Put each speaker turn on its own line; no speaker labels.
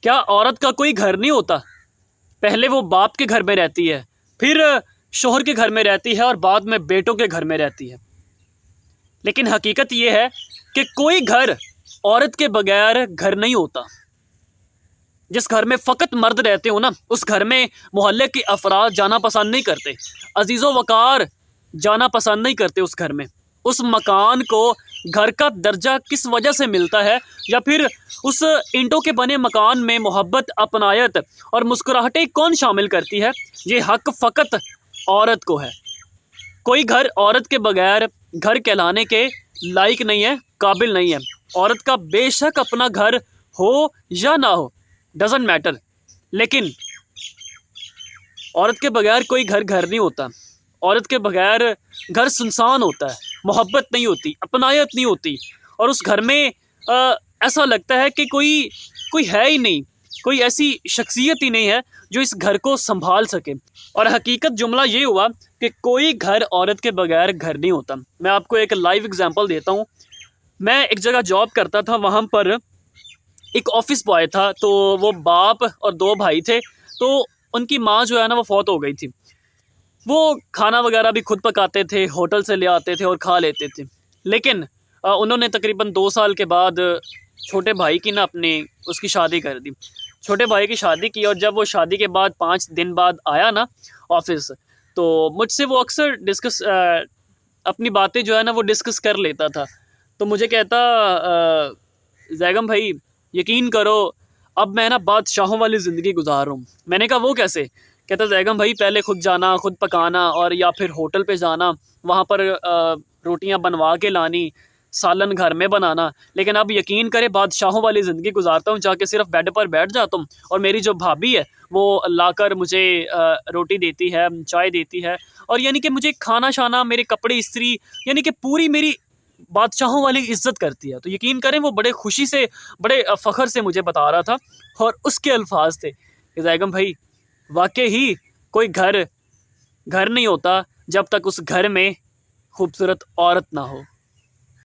क्या औरत का कोई घर नहीं होता? पहले वो बाप के घर में रहती है, फिर शोहर के घर में रहती है और बाद में बेटों के घर में रहती है। लेकिन हकीकत ये है कि कोई घर औरत के बगैर घर नहीं होता। जिस घर में फ़कत मर्द रहते हो ना, उस घर में मोहल्ले के अफराद जाना पसंद नहीं करते, अजीज़ो वक़ार जाना पसंद नहीं करते उस घर में। उस मकान को घर का दर्जा किस वजह से मिलता है, या फिर उस ईंटों के बने मकान में मोहब्बत, अपनायत और मुस्कुराहटें कौन शामिल करती है? ये हक़ फ़कत औरत को है। कोई घर औरत के बगैर घर कहलाने के लायक नहीं है, काबिल नहीं है। औरत का बेशक अपना घर हो या ना हो, डज़न्ट मैटर, लेकिन औरत के बगैर कोई घर घर नहीं होता। औरत के बगैर घर सुनसान होता है, मोहब्बत नहीं होती, अपनायत नहीं होती, और उस घर में ऐसा लगता है कि कोई है ही नहीं, कोई ऐसी शख्सियत ही नहीं है जो इस घर को संभाल सके। और हकीकत जुमला ये हुआ कि कोई घर औरत के बगैर घर नहीं होता। मैं आपको एक लाइव एग्जांपल देता हूँ। मैं एक जगह जॉब करता था, वहाँ पर एक ऑफिस बॉय था, तो वो बाप और 2 भाई थे। तो उनकी माँ जो है ना, वो फौत हो गई थी। वो खाना वगैरह भी खुद पकाते थे, होटल से ले आते थे और खा लेते थे। लेकिन उन्होंने तकरीबन 2 साल के बाद छोटे भाई की ना उसकी शादी कर दी। छोटे भाई की शादी की, और जब वो शादी के बाद 5 दिन बाद आया ना ऑफिस, तो मुझसे वो अक्सर अपनी बातें जो है ना वो डिस्कस कर लेता था। तो मुझे कहता, जैगम भाई यकीन करो, अब मैं ना बादशाहों वाली ज़िंदगी गुजार रहा हूँ। मैंने कहा वो कैसे? कहता, जैगम भाई पहले खुद जाना, खुद पकाना, और या फिर होटल पे जाना, वहाँ पर रोटियाँ बनवा के लानी, सालन घर में बनाना। लेकिन अब यकीन करे, बादशाहों वाली ज़िंदगी गुजारता हूँ, जाके सिर्फ बेड पर बैठ जाता हूँ और मेरी जो भाभी है वो लाकर मुझे रोटी देती है, चाय देती है, और यानी कि मुझे खाना शाना, मेरे कपड़े इस्त्री, यानी कि पूरी मेरी बादशाहों वाली इज्जत करती है। तो यकीन करें, वो बड़े खुशी से, बड़े फ़ख्र से मुझे बता रहा था, और उसके अल्फाज थे कि जैगम भाई वाकई ही कोई घर घर नहीं होता जब तक उस घर में खूबसूरत औरत ना हो।